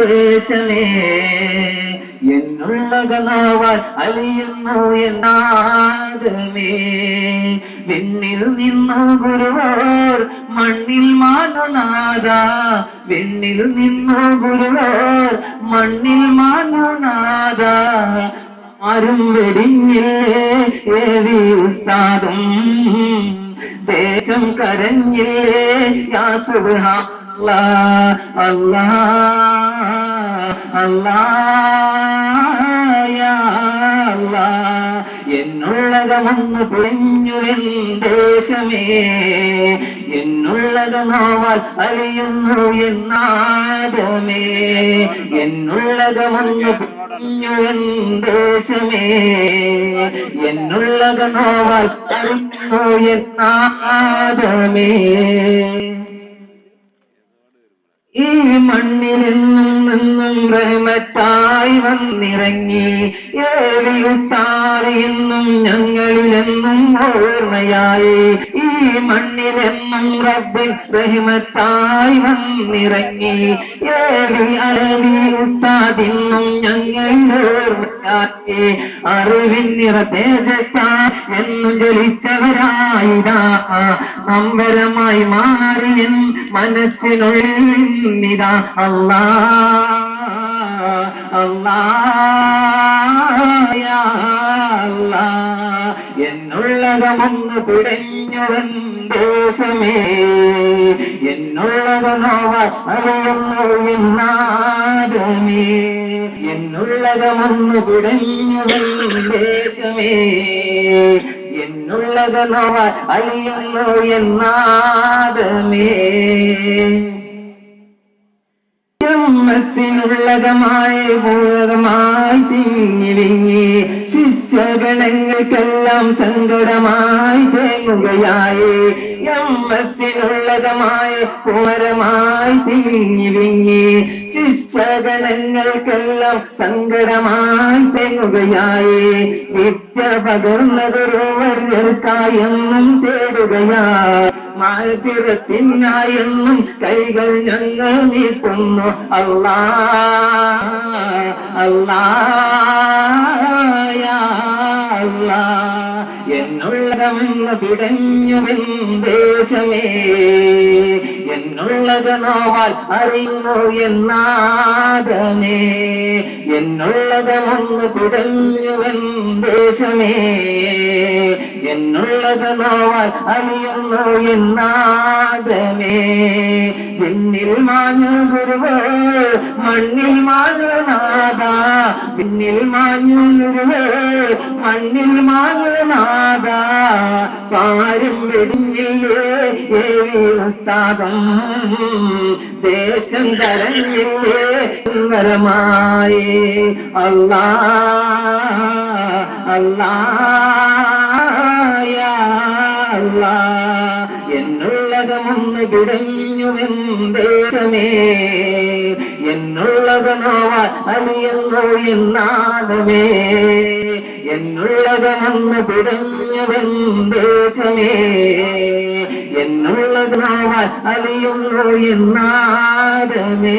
ദേശമേ എന്നുള്ളകനാവാൻ അലിയുന്നു എന്നാദമേ വിണ്ണിൽ നിന്നു ഗുരുവോർ മണ്ണിൽ മാനുനാഥ വിണ്ണിൽ നിന്നു ഗുരുവോർ മണ്ണിൽ മാനുനാഥ ആരും വെടിഞ്ഞില്ലേ ഏവി ഉസ്താദും ദേശം കരഞ്ഞില്ലേ യാ സുബ്ഹാനല്ലാഹ് അല്ലാഹ് അല്ലാഹ് യാ അല്ലാഹ് എന്നുള്ളതമൊന്ന് പൊളിഞ്ഞുവൻ ദേശമേ എന്നുള്ളതമാവാൽ അറിയുന്നു എന്നാദമേ എന്നുള്ളതമൊന്ന് പൊളിഞ്ഞുവൻ ദേശമേ എന്നുള്ളതമാവാൽ അറിയുന്നു എന്നാദമേ ഈ മണ്ണിലെന്നും റഹ്മത്തായി വന്നിറങ്ങി ഏറിയുത്താറിയെന്നും ഞങ്ങളിലെന്നും ഓർമ്മയായി ഈ മണ്ണിലെന്നും റബ്ബിൽ റഹ്മത്തായി വന്നിറങ്ങി ഏറി അറബി ഉസ്താദിന്നും ഞങ്ങളിൽ ഓർമ്മയായി അറിവിൻ നിറ തേജസ്സാ എന്നും ജലിച്ചവരായിതാ നമ്പരമായി മാറിയൻ മനസ്സിനുള്ളിൽ നിതാ അല്ലാഹ് അല്ലാഹ് യാ അല്ലാഹ് എന്നുള്ളതമൊന്ന് പിടഞ്ഞുവൻ ദേശമേ എന്നുള്ളതനോവ അറിയുന്നു എന്നാദമേ എന്നുള്ളതമൊന്ന് പിടഞ്ഞുവൻ ദേശമേ എന്നുള്ളതനോവ അറിയുന്നു എന്നാദമേ ത്തിനുള്ളതമായ പൂർണ്ണമായി തിങ്ങിലിങ്ങി ശിഷ്യഗണങ്ങൾക്കെല്ലാം സങ്കടമായി തേങ്ങുകയായി യമ്മത്തിനുള്ളതമായ പൂർണ്ണമായി തിങ്ങിലിങ്ങി ശിഷ്യഗണങ്ങൾക്കെല്ലാം സങ്കടമായി തേങ്ങുകയായി നിത്യ പകർന്നതൊരുവർക്കായെന്നും തേടുകയായി മാറ്റിരത്തിനായെന്നും കൈകൾ ഞങ്ങൾ നീട്ടുന്നു അല്ലാഹ് അല്ലാഹ് യാ അല്ലാഹ് എന്നുള്ളതെന്ന് പിടഞ്ഞുവൻ ദേശമേ എന്നുള്ളതെന്നോവാൽ അറിയുന്നു എന്നാദമേ എന്നുള്ളതെന്ന് പിടഞ്ഞുവൻ ദേശമേ എന്നുള്ളതെന്നോവാൽ അറിയുന്നു എന്നാദമേ വിണ്ണിൽ മാഞ്ഞു ഗുരുവേ മണ്ണിൽ മാഞ്ഞു നാഥ വിണ്ണിൽ മാഞ്ഞു ഗുരുവേ മണ്ണിൽ മാഞ്ഞു നാഥ പാരും വെടിഞ്ഞില്ലേ ഏവി ഉസ്താദം ദേശം കരഞ്ഞില്ലേ സുന്ദരമായി അല്ലാഹ് അല്ലാഹ് യാ അല്ലാഹ് എന്നുള്ളതമൊന്ന് പിടഞ്ഞുവൻ ദേശമേ എന്നുള്ളതനോവ അറിയുന്നു എന്നാദമേ എന്നുള്ളതമൊന്ന് പിടഞ്ഞുവൻ ദേശമേ എന്നുള്ളതനോവ അറിയുന്നു എന്നാദമേ